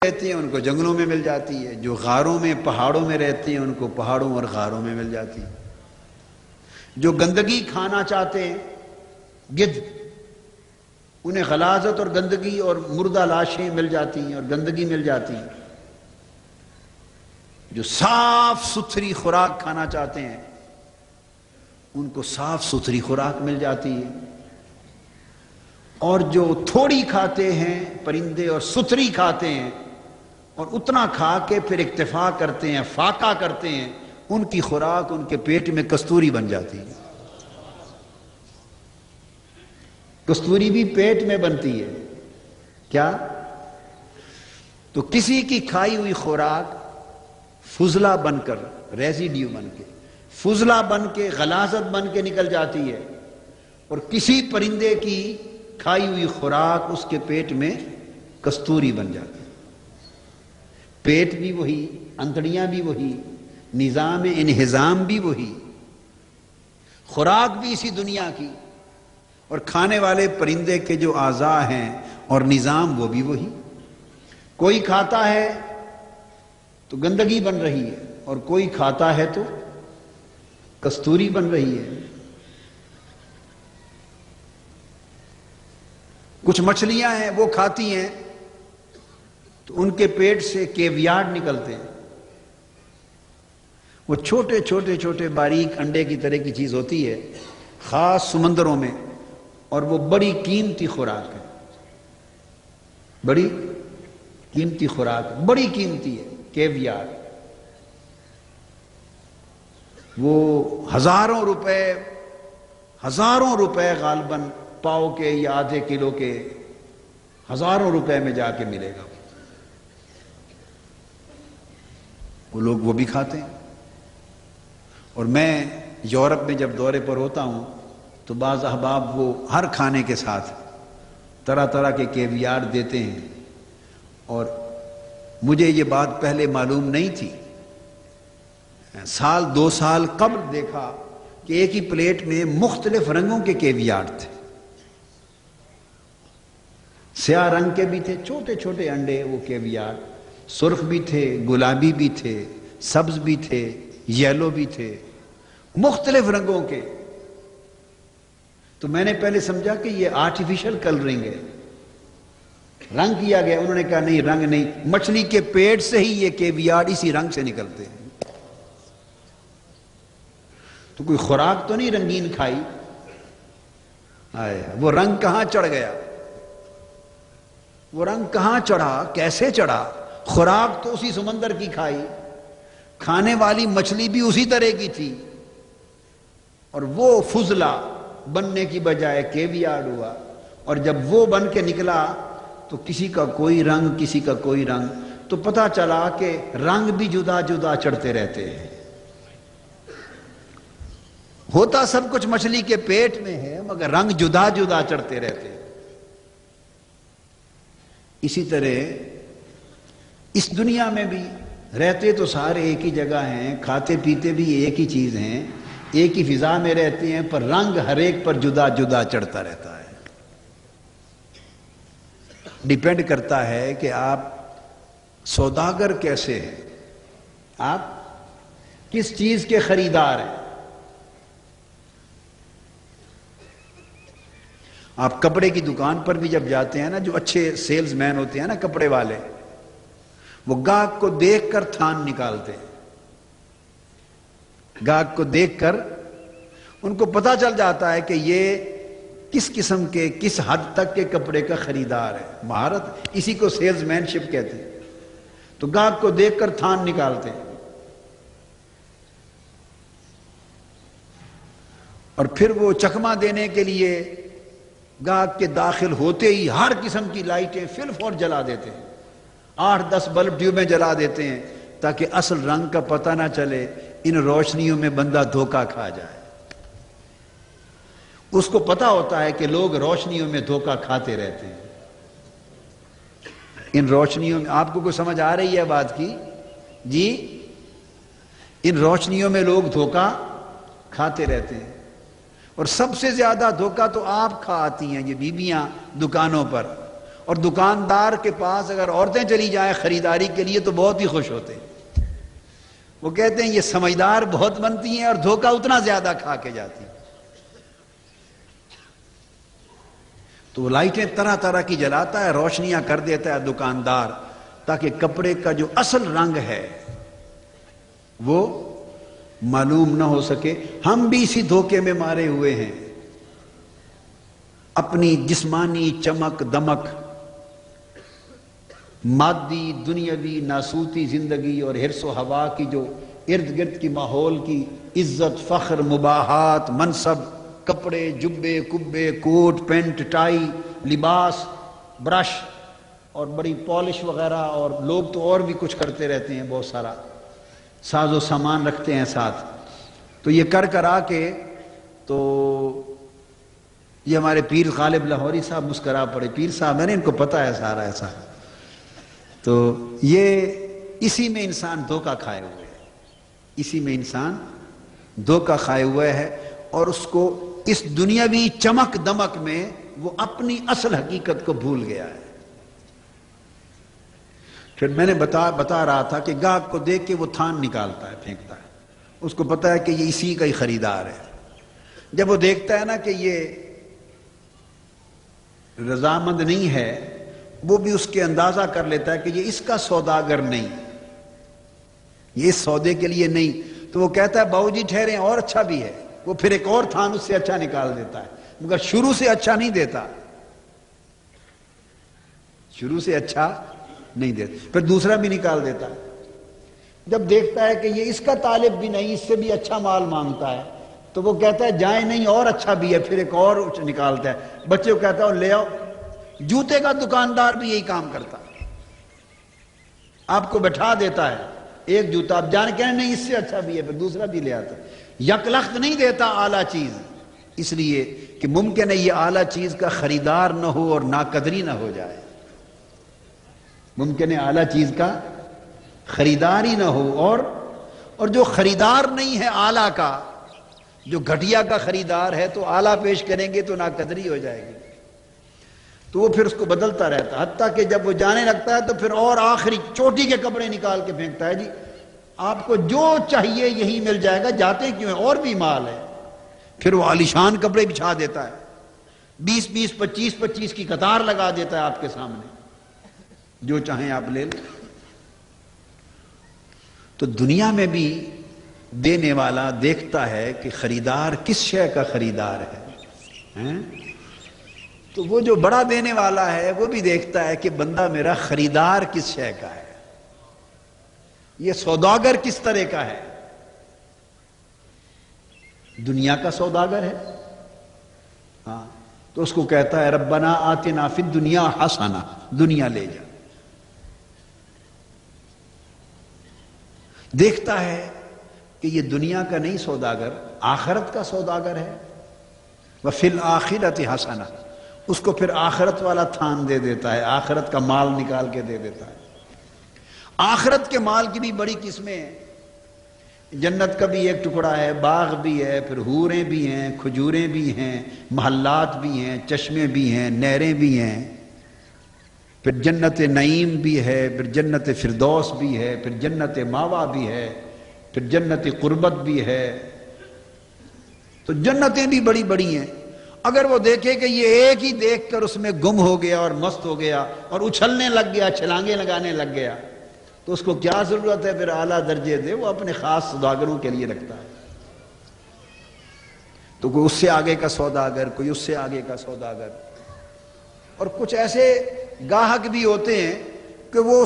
رہتے ہیں ان کو جنگلوں میں مل جاتی ہے، جو غاروں میں پہاڑوں میں رہتے ہیں ان کو پہاڑوں اور غاروں میں مل جاتی ہے، جو گندگی کھانا چاہتے ہیں گدھ، انہیں غلاظت اور گندگی اور مردہ لاشیں مل جاتی ہیں اور گندگی مل جاتی ہے، جو صاف ستھری خوراک کھانا چاہتے ہیں ان کو صاف ستھری خوراک مل جاتی ہے، اور جو تھوڑی کھاتے ہیں پرندے اور ستھری کھاتے ہیں اور اتنا کھا کے پھر اکتفا کرتے ہیں، فاقہ کرتے ہیں، ان کی خوراک ان کے پیٹ میں کستوری بن جاتی ہے۔ کستوری بھی پیٹ میں بنتی ہے کیا؟ تو کسی کی کھائی ہوئی خوراک فضلہ بن کر، ریزیڈیو بن کے، فضلہ بن کے، غلاظت بن کے نکل جاتی ہے، اور کسی پرندے کی کھائی ہوئی خوراک اس کے پیٹ میں کستوری بن جاتی ہے۔ پیٹ بھی وہی، انتڑیاں بھی وہی، نظام انہضام بھی وہی، خوراک بھی اسی دنیا کی، اور کھانے والے پرندے کے جو اعضاء ہیں اور نظام وہ بھی وہی۔ کوئی کھاتا ہے تو گندگی بن رہی ہے اور کوئی کھاتا ہے تو کستوری بن رہی ہے۔ کچھ مچھلیاں ہیں وہ کھاتی ہیں تو ان کے پیٹ سے کیویاڈ نکلتے ہیں، وہ چھوٹے چھوٹے چھوٹے باریک انڈے کی طرح کی چیز ہوتی ہے خاص سمندروں میں، اور وہ بڑی قیمتی خوراک ہے، بڑی قیمتی خوراک، بڑی قیمتی ہے کیویاڈ۔ وہ ہزاروں روپے غالباً پاؤ کے یا آدھے کلو کے، ہزاروں روپے میں جا کے ملے گا، وہ لوگ وہ بھی کھاتے ہیں۔ اور میں یورپ میں جب دورے پر ہوتا ہوں تو بعض احباب وہ ہر کھانے کے ساتھ طرح طرح کے کیویاڈ دیتے ہیں، اور مجھے یہ بات پہلے معلوم نہیں تھی، سال دو سال قبل دیکھا کہ ایک ہی پلیٹ میں مختلف رنگوں کے کیویاڈ تھے، سیاہ رنگ کے بھی تھے، چھوٹے چھوٹے انڈے وہ کیویاڈ، سرخ بھی تھے، گلابی بھی تھے، سبز بھی تھے، یلو بھی تھے، مختلف رنگوں کے۔ تو میں نے پہلے سمجھا کہ یہ آرٹیفیشل کلرنگ ہے، رنگ کیا گیا۔ انہوں نے کہا نہیں، رنگ نہیں، مچھلی کے پیٹ سے ہی یہ کیویاڈ اسی رنگ سے نکلتے ہیں۔ تو کوئی خوراک تو نہیں رنگین کھائی، وہ رنگ کہاں چڑھ گیا، وہ رنگ کہاں چڑھا، کیسے چڑھا؟ خوراک تو اسی سمندر کی کھائی، کھانے والی مچھلی بھی اسی طرح کی تھی، اور وہ فضلہ بننے کی بجائے کیویاڈ ہوا، اور جب وہ بن کے نکلا تو کسی کا کوئی رنگ، کسی کا کوئی رنگ، تو پتہ چلا کہ رنگ بھی جدا جدا چڑھتے رہتے ہیں۔ ہوتا سب کچھ مچھلی کے پیٹ میں ہے مگر رنگ جدا جدا چڑھتے رہتے ہیں۔ اسی طرح اس دنیا میں بھی رہتے تو سارے ایک ہی جگہ ہیں، کھاتے پیتے بھی ایک ہی چیز ہیں، ایک ہی فضا میں رہتے ہیں، پر رنگ ہر ایک پر جدا جدا چڑھتا رہتا ہے۔ ڈیپینڈ کرتا ہے کہ آپ سوداگر کیسے ہیں، آپ کس چیز کے خریدار ہیں۔ آپ کپڑے کی دکان پر بھی جب جاتے ہیں نا، جو اچھے سیلز مین ہوتے ہیں نا کپڑے والے، وہ گاہک کو دیکھ کر تھان نکالتے ہیں، گاہک کو دیکھ کر ان کو پتہ چل جاتا ہے کہ یہ کس قسم کے، کس حد تک کے کپڑے کا خریدار ہے۔ مہارت، اسی کو سیلز مین شپ کہتے ہیں۔ تو گاہک کو دیکھ کر تھان نکالتے ہیں، اور پھر وہ چکمہ دینے کے لیے گاہک کے داخل ہوتے ہی ہر قسم کی لائٹیں فل فور جلا دیتے ہیں، 8-10 بلب ٹیوبیں جلا دیتے ہیں تاکہ اصل رنگ کا پتہ نہ چلے، ان روشنیوں میں بندہ دھوکہ کھا جائے۔ اس کو پتہ ہوتا ہے کہ لوگ روشنیوں میں دھوکہ کھاتے رہتے ہیں۔ ان روشنیوں میں آپ کو کوئی سمجھ آ رہی ہے بات کی؟ جی، ان روشنیوں میں لوگ دھوکہ کھاتے رہتے ہیں، اور سب سے زیادہ دھوکہ تو آپ کھاتی ہیں یہ بیویاں دکانوں پر، اور دکاندار کے پاس اگر عورتیں چلی جائیں خریداری کے لیے تو بہت ہی خوش ہوتے ہیں. وہ کہتے ہیں یہ سمجھدار بہت بنتی ہیں اور دھوکہ اتنا زیادہ کھا کے جاتی ہیں. تو وہ لائٹیں طرح طرح کی جلاتا ہے، روشنیاں کر دیتا ہے دکاندار، تاکہ کپڑے کا جو اصل رنگ ہے وہ معلوم نہ ہو سکے. ہم بھی اسی دھوکے میں مارے ہوئے ہیں. اپنی جسمانی چمک دمک، مادی دنیاوی ناسوتی زندگی اور حرص و ہوا کی جو ارد گرد کی ماحول کی عزت فخر مباحات منصب، کپڑے جبے کبے کوٹ پینٹ ٹائی لباس برش اور بڑی پالش وغیرہ، اور لوگ تو اور بھی کچھ کرتے رہتے ہیں، بہت سارا ساز و سامان رکھتے ہیں ساتھ. تو یہ کر آ کے تو یہ ہمارے پیر غالب لاہوری صاحب مسکرا پڑے. پیر صاحب ہے نا، ان کو پتہ ہے سارا ایسا. تو یہ اسی میں انسان دھوکہ کھائے ہوئے ہے، اسی میں انسان دھوکہ کھائے ہوئے ہے، اور اس کو اس دنیاوی چمک دمک میں وہ اپنی اصل حقیقت کو بھول گیا ہے. پھر میں نے بتا رہا تھا کہ گاہک کو دیکھ کے وہ تھان نکالتا ہے، پھینکتا ہے. اس کو پتا ہے کہ یہ اسی کا ہی خریدار ہے. جب وہ دیکھتا ہے نا کہ یہ رضامند نہیں ہے، وہ بھی اس کے اندازہ کر لیتا ہے کہ یہ اس کا سوداگر نہیں، یہ اس سودے کے لیے نہیں. تو وہ کہتا ہے باؤ جی ٹھہرے، اور اچھا بھی ہے. وہ پھر ایک اور تھان اس سے اچھا نکال دیتا ہے، مگر شروع سے اچھا نہیں دیتا، شروع سے اچھا نہیں دیتا. پھر دوسرا بھی نکال دیتا ہے. جب دیکھتا ہے کہ یہ اس کا طالب بھی نہیں، اس سے بھی اچھا مال مانگتا ہے، تو وہ کہتا ہے جائیں نہیں، اور اچھا بھی ہے. پھر ایک اور نکالتا ہے. بچے کو کہتا ہے لے آؤ. جوتے کا دکاندار بھی یہی کام کرتا ہے، آپ کو بٹھا دیتا ہے ایک جوتا، آپ جان کہنے نہیں اس سے اچھا بھی ہے، پھر دوسرا بھی لے آتا ہے. یکلخت نہیں دیتا اعلیٰ چیز، اس لیے کہ ممکن ہے یہ اعلیٰ چیز کا خریدار نہ ہو اور ناقدری نہ ہو جائے. ممکن ہے اعلیٰ چیز کا خریدار ہی نہ ہو، اور جو خریدار نہیں ہے اعلیٰ کا، جو گھٹیا کا خریدار ہے تو اعلیٰ پیش کریں گے تو ناقدری ہو جائے گی. تو وہ پھر اس کو بدلتا رہتا ہے، حتیٰ کہ جب وہ جانے لگتا ہے تو پھر اور آخری چوٹی کے کپڑے نکال کے پھینکتا ہے. جی آپ کو جو چاہیے یہی مل جائے گا، جاتے کیوں ہیں، اور بھی مال ہے. پھر وہ عالیشان کپڑے بچھا دیتا ہے، 20 25 کی قطار لگا دیتا ہے آپ کے سامنے، جو چاہیں آپ لے لیں. تو دنیا میں بھی دینے والا دیکھتا ہے کہ خریدار کس شے کا خریدار ہے. تو وہ جو بڑا دینے والا ہے وہ بھی دیکھتا ہے کہ بندہ میرا خریدار کس شے کا ہے، یہ سوداگر کس طرح کا ہے. دنیا کا سوداگر ہے، ہاں، تو اس کو کہتا ہے ربنا آتنا فی الدنیا حسنہ، دنیا لے جا. دیکھتا ہے کہ یہ دنیا کا نہیں سوداگر، آخرت کا سوداگر ہے. وفی الآخرۃ حسنہ، اس کو پھر آخرت والا تھان دے دیتا ہے، آخرت کا مال نکال کے دے دیتا ہے. آخرت کے مال کی بھی بڑی قسمیں ہیں. جنت کا بھی ایک ٹکڑا ہے، باغ بھی ہے، پھر حوریں بھی ہیں، کھجوریں بھی ہیں، محلات بھی ہیں، چشمے بھی ہیں، نہریں بھی ہیں. پھر جنت نعیم بھی ہے، پھر جنت فردوس بھی ہے، پھر جنت ماوا بھی ہے، پھر جنت قربت بھی ہے. تو جنتیں بھی بڑی بڑی ہیں. اگر وہ دیکھے کہ یہ ایک ہی دیکھ کر اس میں گم ہو گیا اور مست ہو گیا اور اچھلنے لگ گیا، چھلانگیں لگانے لگ گیا، تو اس کو کیا ضرورت ہے پھر اعلیٰ درجے دے؟ وہ اپنے خاص سوداگروں کے لیے رکھتا ہے. تو کوئی اس سے آگے کا سوداگر، کوئی اس سے آگے کا سوداگر. اور کچھ ایسے گاہک بھی ہوتے ہیں کہ وہ